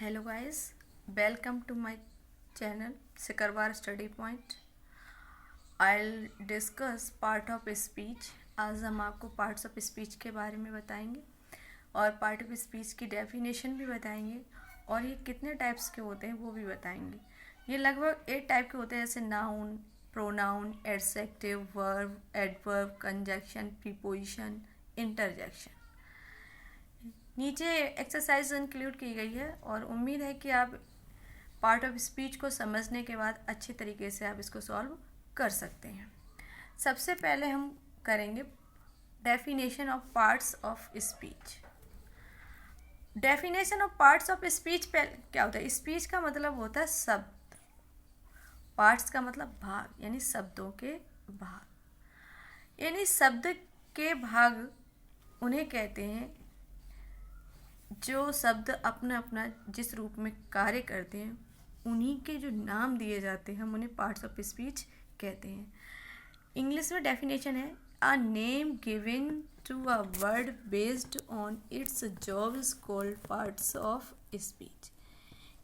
Hello guys, welcome to my channel Sikarwar Study Point. I'll discuss part of speech. आज हम आपको parts of speech के बारे में बताएंगे और पार्ट ऑफ स्पीच की डेफिनेशन भी बताएंगे और ये कितने टाइप्स के होते हैं वो भी बताएंगे। ये लगभग 8 टाइप के होते हैं, जैसे noun, pronoun, adjective, verb, adverb, conjunction, preposition, interjection. नीचे एक्सरसाइज इंक्लूड की गई है और उम्मीद है कि आप पार्ट ऑफ स्पीच को समझने के बाद अच्छी तरीके से आप इसको सॉल्व कर सकते हैं। सबसे पहले हम करेंगे definition of parts of speech. Definition of parts of speech पे क्या होता है? स्पीच का मतलब होता है शब्द, पार्ट्स का मतलब भाग, यानी शब्दों के भाग। यानी शब्द के भाग उन्हें कहते हैं जो शब्द अपना अपना जिस रूप में कार्य करते हैं, उन्हीं के जो नाम दिए जाते हैं हम उन्हें पार्ट्स ऑफ स्पीच कहते हैं। इंग्लिश में डेफिनेशन है a name given to a word based on its job is called parts of speech.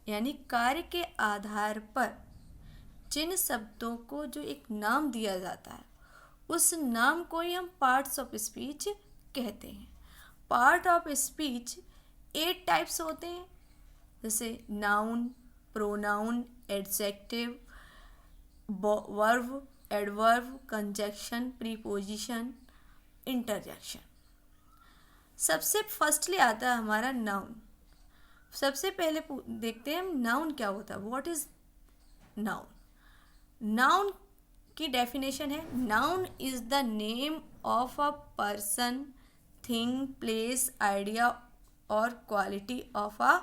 यानी कार्य के आधार पर जिन शब्दों को जो एक नाम दिया जाता है उस नाम को ही हम पार्ट्स ऑफ स्पीच कहते हैं। पार्ट ऑफ स्पीच 8 टाइप्स होते हैं, जैसे noun, pronoun, adjective, verb, adverb, conjunction, preposition, interjection. सबसे फर्स्टली आता है हमारा नाउन। सबसे पहले देखते हैं हम नाउन क्या होता है। What is noun? नाउन की डेफिनेशन है noun is the name of a person, thing, place, idea और quality of a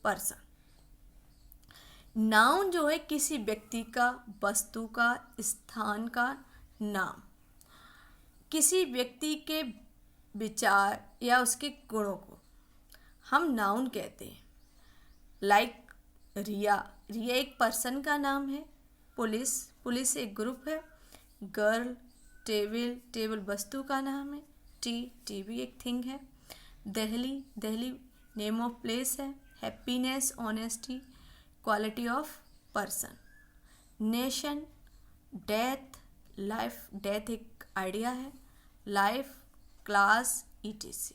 person. Noun जो है किसी व्यक्ति का, वस्तु का, स्थान का नाम, किसी व्यक्ति के विचार या उसके गुणों को हम नाउन कहते हैं। लाइक रिया, रिया एक पर्सन का नाम है। पुलिस, पुलिस एक ग्रुप है। गर्ल, टेबल, टेबल वस्तु का नाम है। टी भी एक थिंग है। Delhi, Delhi name of place है। Happiness, honesty, quality of person. Nation, death, life, death एक आइडिया है। Life, class, etc।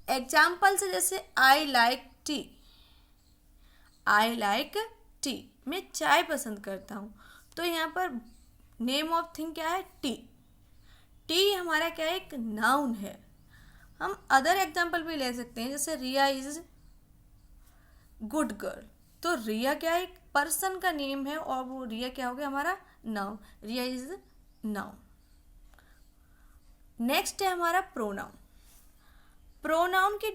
एग्जाम्पल से जैसे I like tea, I like tea, मैं चाय पसंद करता हूँ। तो यहाँ पर नेम ऑफ थिंग क्या है? टी। टी हमारा क्या है? एक नाउन है। हम अदर एग्जाम्पल भी ले सकते हैं, जैसे रिया इज गुड गर्ल। तो रिया क्या है? एक पर्सन का नेम है और वो रिया क्या हो गया? हमारा noun. Riya is noun. Next है हमारा प्रोनाउन। प्रोनाउन की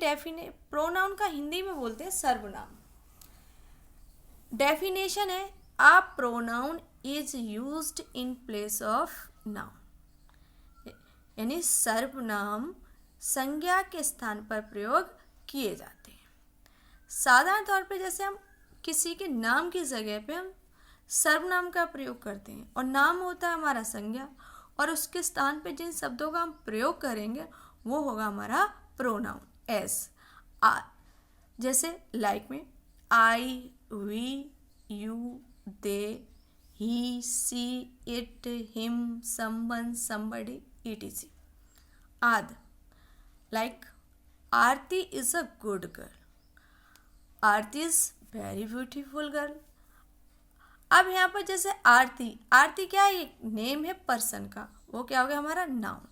प्रोनाउन का हिंदी में बोलते हैं सर्वनाम। डेफिनेशन है a pronoun is used in place of noun. यानी सर्वनाम संज्ञा के स्थान पर प्रयोग किए जाते हैं। साधारण तौर पे जैसे हम किसी के नाम की जगह पे हम सर्वनाम का प्रयोग करते हैं और नाम होता है हमारा संज्ञा, और उसके स्थान पे जिन शब्दों का हम प्रयोग करेंगे वो होगा हमारा प्रोनाउन। एस जैसे लाइक में I, we, you, they, he, she, it, him, someone, somebody, etc। आद, like Aarti is a good girl, Aarti is very beautiful girl। अब यहाँ पर जैसे आरती, आरती क्या है? एक नेम है पर्सन का, वो क्या हो गया? हमारा noun.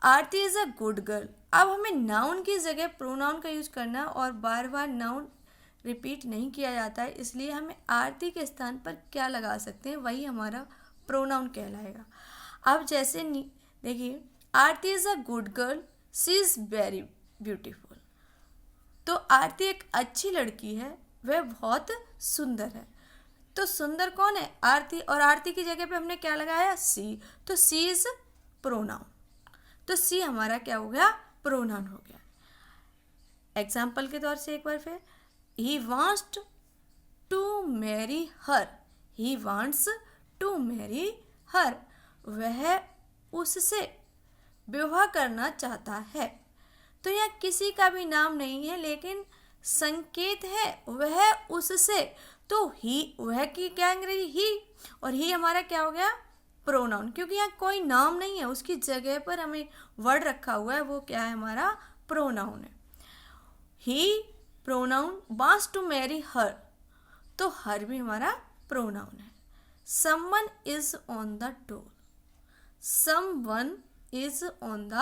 Aarti is a good girl. अब हमें नाउन की जगह प्रोनाउन का यूज करना और बार बार नाउन रिपीट नहीं किया जाता है, इसलिए हमें आरती के स्थान पर क्या लगा सकते हैं? वही हमारा प्रोनाउन कहलाएगा। अब जैसे देखिए, Aarti is a good girl, she is very beautiful. तो आरती एक अच्छी लड़की है, वह बहुत सुंदर है। तो सुंदर कौन है? आरती। और आरती की जगह पे हमने क्या लगाया? सी। तो सी इज प्रोनाउन। तो सी हमारा क्या हो गया? प्रोनाउन हो गया। एग्जाम्पल के तौर से एक बार फिर, he wants to marry her, he wants to marry her, वह उससे विवाह करना चाहता है। तो यहाँ किसी का भी नाम नहीं है, लेकिन संकेत है वह उससे, तो ही वह की क्या अंग्रेजी ही, और ही हमारा क्या हो गया प्रोनाउन, क्योंकि यहाँ कोई नाम नहीं है, उसकी जगह पर हमें वर्ड रखा हुआ है, वो क्या है हमारा प्रोनाउन है। He pronoun wants to marry her, तो हर भी हमारा प्रोनाउन है। Someone is on the door, someone is on the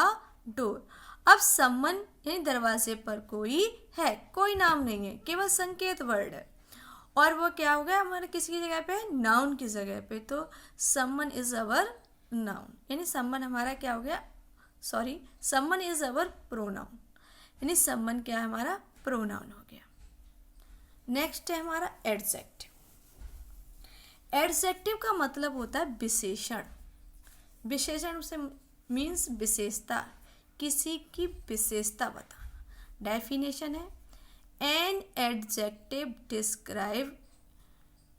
door. अब समवन यानी दरवाजे पर कोई है, कोई नाम नहीं है, केवल संकेत वर्ड है, और वो क्या हो गया हमारे किसकी जगह पे, नाउन की जगह पे, तो समवन इज अवर नाउन, यानी समवन हमारा क्या हो गया, sorry someone is our pronoun, यानी समवन क्या है हमारा प्रोनाउन हो गया। नेक्स्ट है हमारा एडजेक्टिव। एडजेक्टिव का मतलब होता है विशेषण। विशेषण से मीन्स विशेषता, किसी की विशेषता बताना। डेफिनेशन है एन एडजेक्टिव डिस्क्राइब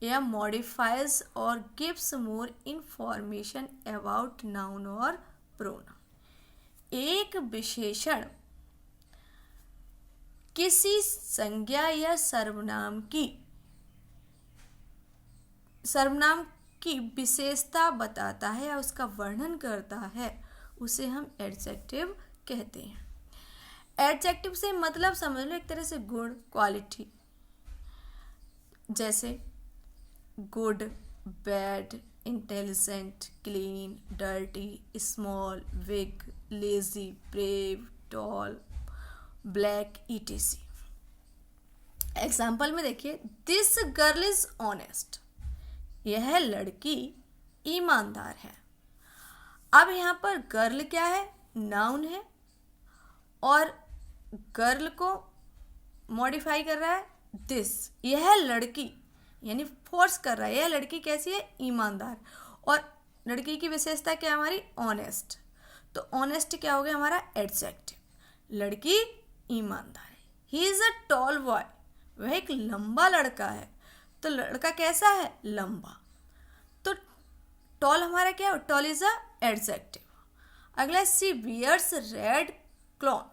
या मॉडिफाइज और gives more information about noun और प्रोनाउन। एक विशेषण किसी संज्ञा या सर्वनाम की विशेषता बताता है या उसका वर्णन करता है, उसे हम एडजेक्टिव कहते हैं। एडजेक्टिव से मतलब समझ लो एक तरह से गुड, क्वालिटी, जैसे good, bad, intelligent, clean, dirty, small, big, lazy, brave, tall, black, etc. Example में देखिए, दिस गर्ल इज ऑनेस्ट, यह लड़की ईमानदार है। अब यहाँ पर गर्ल क्या है, नाउन है, और गर्ल को मॉडिफाई कर रहा है दिस, यह लड़की, यानी फोर्स कर रहा है, यह लड़की कैसी है, ईमानदार, और लड़की की विशेषता क्या है हमारी, ऑनेस्ट, तो ऑनेस्ट क्या हो गया हमारा एडजेक्टिव, लड़की ईमानदार है। He is a tall boy, वह एक लंबा लड़का है, तो लड़का कैसा है, लंबा, तो टॉल हमारा क्या है, टॉल इज अ एडजेक्टिव। अगला, सी वियर्स रेड क्लॉन,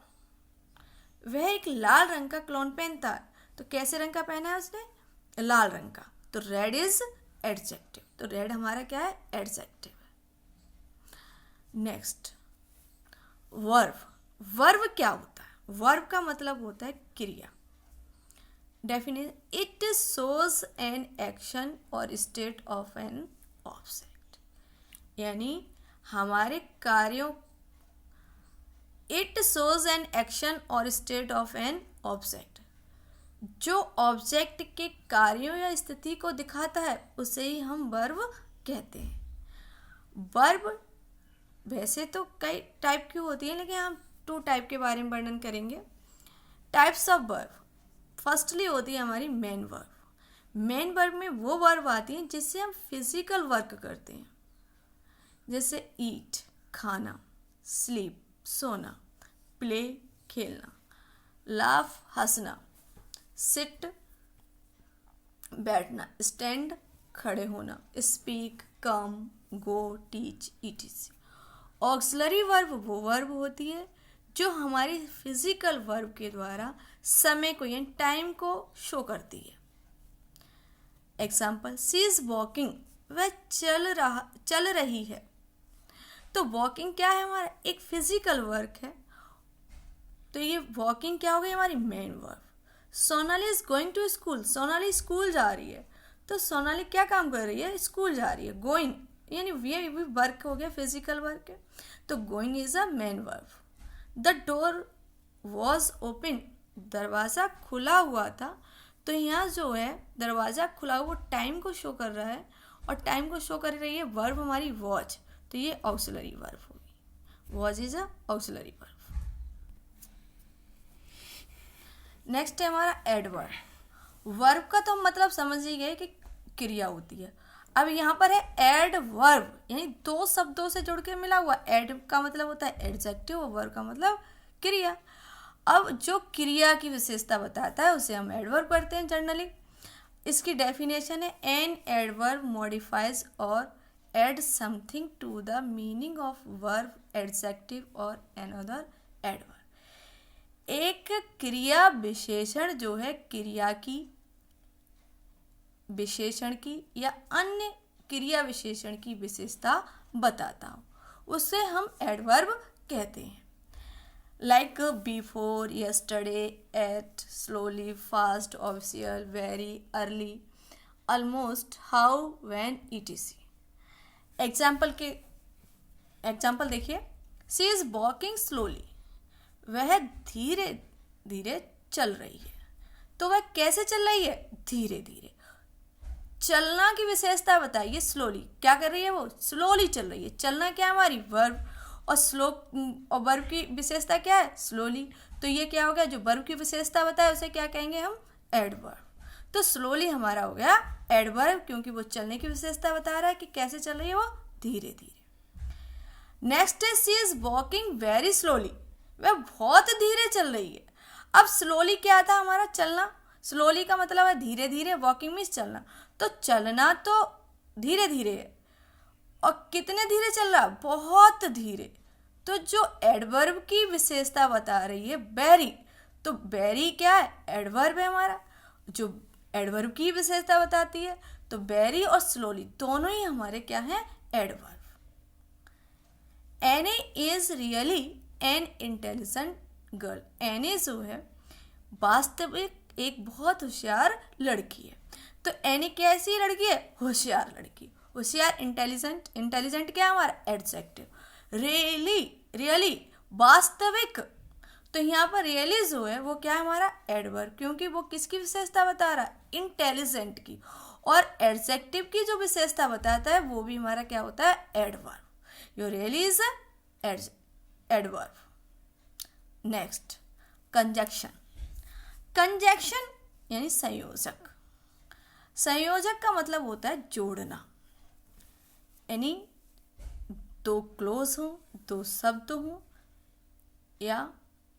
वह एक लाल रंग का क्लॉन पहनता है, तो कैसे रंग का पहना है उसने, लाल रंग का, तो रेड इज एडजेक्टिव, तो रेड हमारा क्या है, एडजेक्टिव है। Next, verb. वर्ब क्या होता है, वर्ब का मतलब होता है क्रिया। Definition, it shows an action और स्टेट ऑफ एन ऑब्जेक्ट, यानी हमारे कार्यों, इट शोज एन एक्शन और स्टेट ऑफ एन ऑब्जेक्ट, जो ऑब्जेक्ट के कार्यों या स्थिति को दिखाता है उसे ही हम वर्ब कहते हैं। वर्ब वैसे तो कई टाइप की होती है, लेकिन हम 2 टाइप के बारे में वर्णन करेंगे। टाइप्स ऑफ वर्ब, फर्स्टली होती है हमारी मेन वर्ब। मेन वर्ब में वो वर्ब आती हैं जिससे हम फिजिकल वर्क करते हैं, जैसे ईट खाना, स्लीप सोना, प्ले खेलना, लाफ हंसना, सिट बैठना, स्टैंड खड़े होना, स्पीक कम गो टीच ईटीसी। ऑक्सिलरी वर्ब वो वर्ब होती है जो हमारी फिजिकल वर्ब के द्वारा समय को यानी टाइम को शो करती है। एग्जाम्पल, सी इज वॉकिंग, वह चल रही है, तो वॉकिंग क्या है हमारा, एक फिजिकल वर्क है, तो ये वॉकिंग क्या हो गई हमारी main verb. Sonali is going to school, Sonali school जा रही है, तो सोनाली क्या काम कर रही है, स्कूल जा रही है। गोइंग यानी ये भी वर्क हो गया, फिजिकल वर्क है, तो going is a main verb. The door was open, दरवाज़ा खुला हुआ था, तो यहाँ जो है दरवाज़ा खुला हुआ टाइम को शो कर रहा है, और टाइम को शो कर रही है वर्ब हमारी वॉच, तो ये ऑक्सिलरी वर्ब होगी, watch is a auxiliary verb. Next है हमारा एडवर्ब। वर्ब का तो हम मतलब समझ ही गए कि क्रिया होती है। अब यहाँ पर है एडवर्ब, यानी 2 शब्दों से जुड़ के मिला हुआ। एड का मतलब होता है एडजेक्टिव और वर्ब का मतलब क्रिया। अब जो क्रिया की विशेषता बताता है उसे हम एडवर्ब करते हैं जनरली। इसकी डेफिनेशन है एन एडवर्ब मॉडिफाइज और add something to the meaning of verb, adjective और एनअदर एडवर्ब। एक क्रिया विशेषण जो है क्रिया की, विशेषण की या अन्य क्रिया विशेषण की विशेषता बताता हूँ, उसे हम एडवर्ब कहते हैं। Like before, yesterday, at, slowly, fast, official, very, early, almost, how, when, etc। Example देखिए, शी इज वॉकिंग स्लोली, वह धीरे धीरे चल रही है। तो वह कैसे चल रही है? धीरे धीरे। चलना की विशेषता बताइए, स्लोली। क्या कर रही है वो? स्लोली चल रही है। चलना क्या है? हमारी वर्ब। और स्लो और वर्ब की विशेषता क्या है? स्लोली। तो ये क्या हो गया? जो वर्ब की विशेषता बताए उसे क्या कहेंगे हम? एडवर्ब। तो स्लोली हमारा हो गया एडवर्ब, क्योंकि वो चलने की विशेषता बता रहा है कि कैसे चल रही है वो? धीरे धीरे। नेक्स्ट है, she is walking very slowly, वह बहुत धीरे चल रही है। अब स्लोली क्या था? हमारा चलना। स्लोली का मतलब है धीरे धीरे, वॉकिंग मीन्स चलना। तो चलना तो धीरे धीरे है, और कितने धीरे चल रहा? बहुत धीरे। तो जो एडवर्ब की विशेषता बता रही है वेरी, तो वेरी क्या है? एडवर्ब है हमारा, जो एडवर्ब की विशेषता बताती है। तो वेरी और स्लोली दोनों ही हमारे क्या हैं? Adverb. Any is really an intelligent girl, any जो है वास्तविक एक बहुत होशियार लड़की है। तो एनी कैसी लड़की है? होशियार लड़की। होशियार, इंटेलिजेंट, इंटेलिजेंट क्या है हमारा? एडजेक्टिव। रियली, रियली वास्तविक, तो यहाँ पर रियली जो है वो क्या है हमारा? एडवर्ब, क्योंकि वो किसकी विशेषता बता रहा है? इंटेलिजेंट की। और एडजेक्टिव की जो विशेषता बताता है वो भी हमारा क्या होता है? Adverb. Your really is adverb. Next, conjunction. Conjunction यानी संयोजक। संयोजक का मतलब होता है जोड़ना, यानी दो क्लोज हो, दो शब्द हो या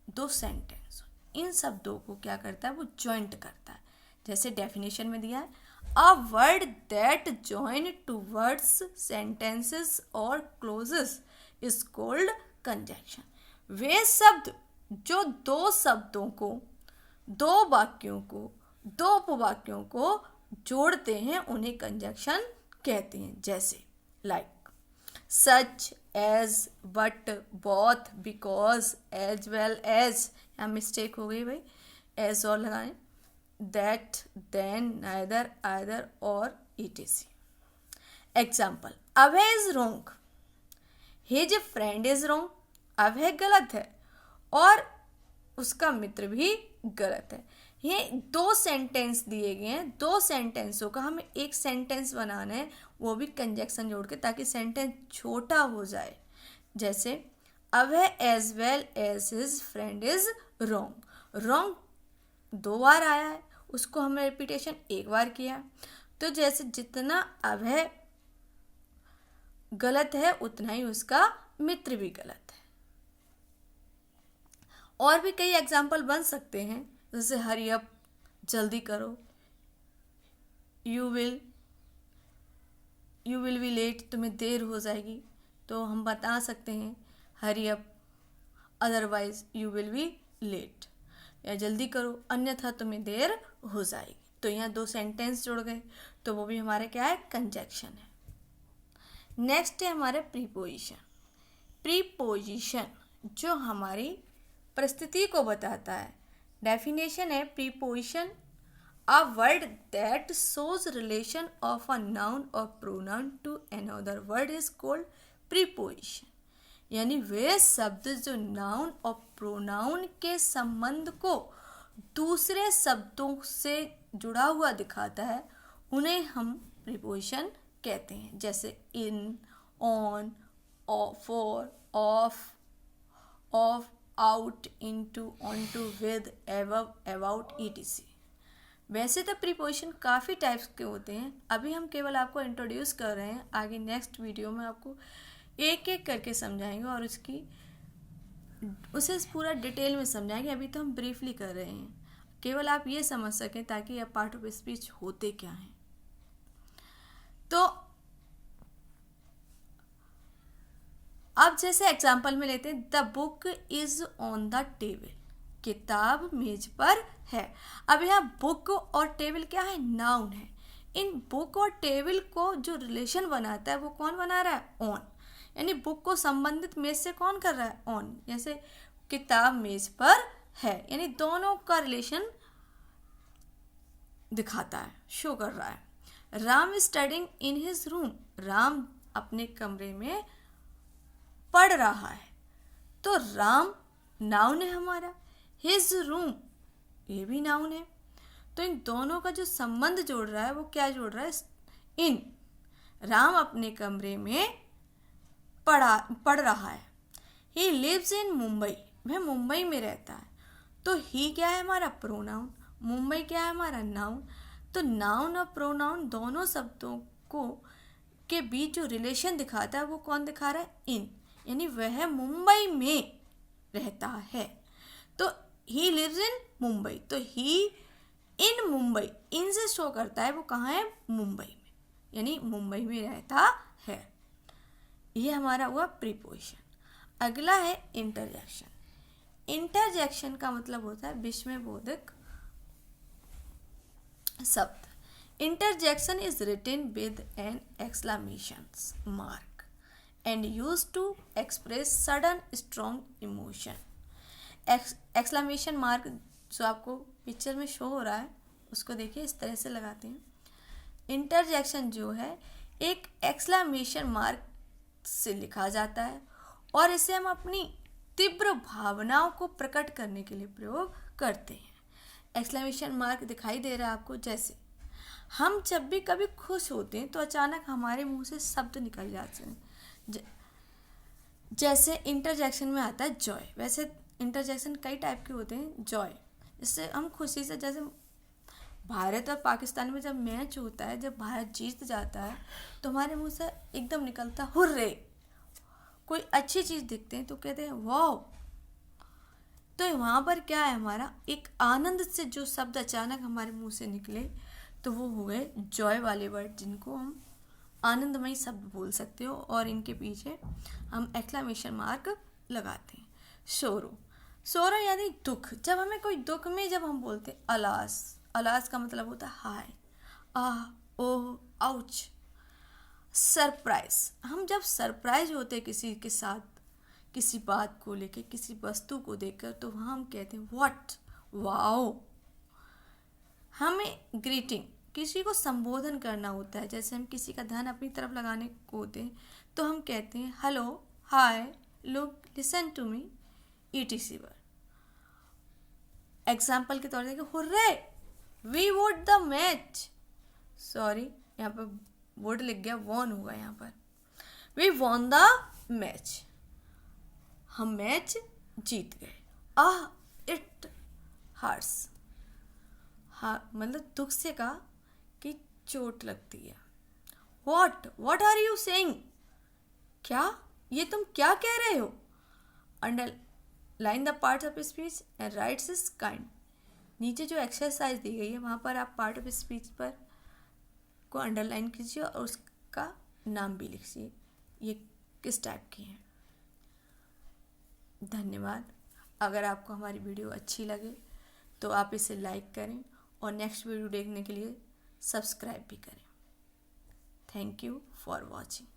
दो सेंटेंस हो, इन शब्दों को क्या करता है? वो ज्वाइंट करता है। जैसे डेफिनेशन में दिया है, a word that join two words, sentences और क्लोजेस इज कॉल्ड कंजक्शन। वे शब्द जो दो शब्दों को, दो वाक्यों को, दो उपवाक्यों को जोड़ते हैं उन्हें कंजक्शन कहते हैं। जैसे like such as, but, both, because, as well as, यहाँ मिस्टेक हो गई भाई, एज और लगाएं, दैट, देन, नाइदर, आइदर और etc। Example, Abhay is wrong, his friend is wrong. Abhay गलत है और उसका मित्र भी गलत है। ये दो सेंटेंस दिए गए हैं, दो सेंटेंसों का हमें एक सेंटेंस बनाना है, वो भी कंजक्शन जोड़ के, ताकि सेंटेंस छोटा हो जाए। जैसे Abhay as well as his friend is wrong. Wrong दो बार आया है, उसको हमने रिपीटेशन एक बार किया। तो जैसे जितना अभय गलत है उतना ही उसका मित्र भी गलत है। और भी कई एग्जाम्पल बन सकते हैं, जैसे हरी अप, जल्दी करो, यू विल बी लेट, तुम्हें देर हो जाएगी। तो हम बता सकते हैं hurry up, otherwise you will be late, या जल्दी करो अन्यथा तुम्हें देर हो जाएगी। तो यहाँ दो सेंटेंस जुड़ गए, तो वो भी हमारे क्या है? कंजक्शन है। नेक्स्ट है हमारे प्रीपोजिशन। प्रीपोजिशन जो हमारी परिस्थिति को बताता है। डेफिनेशन है, preposition a word that shows relation of a noun और pronoun to another word is called preposition. यानी वे शब्द जो नाउन और प्रोनाउन के संबंध को दूसरे शब्दों से जुड़ा हुआ दिखाता है, उन्हें हम प्रीपोजिशन कहते हैं। जैसे in, on, for, of, out, into, onto, with, above, about, etc। वैसे तो प्रीपोजिशन काफ़ी टाइप्स के होते हैं, अभी हम केवल आपको इंट्रोड्यूस कर रहे हैं। आगे नेक्स्ट वीडियो में आपको एक एक करके समझाएंगे और उसे पूरा डिटेल में समझाएंगे। अभी तो हम ब्रीफली कर रहे हैं, केवल आप ये समझ सकें ताकि यह पार्ट ऑफ स्पीच होते क्या हैं। तो अब जैसे एग्जाम्पल में लेते हैं, the book is on the table. किताब मेज पर है। अब यहाँ बुक और टेबल क्या है, नाउन है। इन बुक और टेबल को जो रिलेशन बनाता है वो कौन बना रहा है, ऑन। यानी बुक को संबंधित मेज से कौन कर रहा है, ऑन। जैसे किताब मेज पर है, यानी दोनों का रिलेशन दिखाता है, शो कर रहा है। Ram studying in his room, Ram अपने कमरे में पढ़ रहा है। तो राम नाउन है हमारा, हिज रूम ये भी नाउन है। तो इन दोनों का जो संबंध जोड़ रहा है वो क्या जोड़ रहा है, इन। राम अपने कमरे में पढ़ रहा है। ही लिव्स इन मुंबई, वह मुंबई में रहता है। तो ही क्या है हमारा, प्रोनाउन। मुंबई क्या है हमारा, नाउन। तो नाउन और प्रोनाउन दोनों शब्दों को के बीच जो रिलेशन दिखाता है वो कौन दिखा रहा है, इन। यानी वह मुंबई में रहता है। तो ही लिव्स इन मुंबई, तो ही इन मुंबई, इन से शो करता है वो कहाँ है, मुंबई में, यानी मुंबई में रहता है। ये हमारा हुआ प्रीपोजिशन। अगला है इंटरजेक्शन। इंटरजेक्शन का मतलब होता है विस्मयबोधक शब्द। Interjection is written with an exclamation mark and used to express sudden strong emotion. Exclamation mark जो आपको पिक्चर में शो हो रहा है उसको देखिए, इस तरह से लगाते हैं। इंटरजेक्शन जो है एक एक्सक्लेमेशन मार्क से लिखा जाता है और इसे हम अपनी तीव्र भावनाओं को प्रकट करने के लिए प्रयोग करते हैं। एक्सक्लेमेशन मार्क दिखाई दे रहा है आपको, जैसे हम जब भी कभी खुश होते हैं तो अचानक हमारे मुंह से शब्द निकल जाते हैं। जैसे इंटरजेक्शन में आता है जॉय। वैसे इंटरजेक्शन कई टाइप के होते हैं। जॉय, इससे हम खुशी से, जैसे भारत और पाकिस्तान में जब मैच होता है, जब भारत जीत जाता है तो हमारे मुंह से एकदम निकलता हुर्रे। कोई अच्छी चीज़ दिखते हैं तो कहते हैं वाओ। तो वहाँ पर क्या है, हमारा एक आनंद से जो शब्द अचानक हमारे मुंह से निकले तो वो हो गए जॉय वाले वर्ड, जिनको हम आनंदमय शब्द बोल सकते हो। और इनके पीछे हम एक्सक्लेमेशन मार्क लगाते हैं। सोरो, सोरो यानी दुख। जब हमें कोई दुख में जब हम बोलते हैं अलास, अलास का मतलब होता है हाय, आह, ओह, आउच। सरप्राइज, हम जब सरप्राइज होते हैं किसी के साथ, किसी बात को लेकर, किसी वस्तु को देखकर, तो वहाँ हम कहते हैं व्हाट, वाओ। हमें ग्रीटिंग, किसी को संबोधन करना होता है, जैसे हम किसी का ध्यान अपनी तरफ लगाने को होते हैं तो हम कहते हैं hello, hi, look, listen to me, ETC word. Example के तौर पर hurray, we vote the match. Sorry, यहाँ पर वोट लिख गया, वॉन होगा यहाँ पर। वी वॉन द मैच, हम मैच जीत गए। आह, इट हर्ट्स, हाँ मतलब दुख से कहा कि चोट लगती है। व्हाट आर यू सेइंग, क्या, ये तुम क्या कह रहे हो। Underline the parts of speech and rights is kind. नीचे जो एक्सरसाइज दी गई है वहाँ पर आप पार्ट ऑफ स्पीच पर को अंडरलाइन कीजिए और उसका नाम भी लिखिए, ये किस टाइप की है। धन्यवाद। अगर आपको हमारी वीडियो अच्छी लगे तो आप इसे लाइक करें और नेक्स्ट वीडियो देखने के लिए सब्सक्राइब भी करें। Thank you for watching.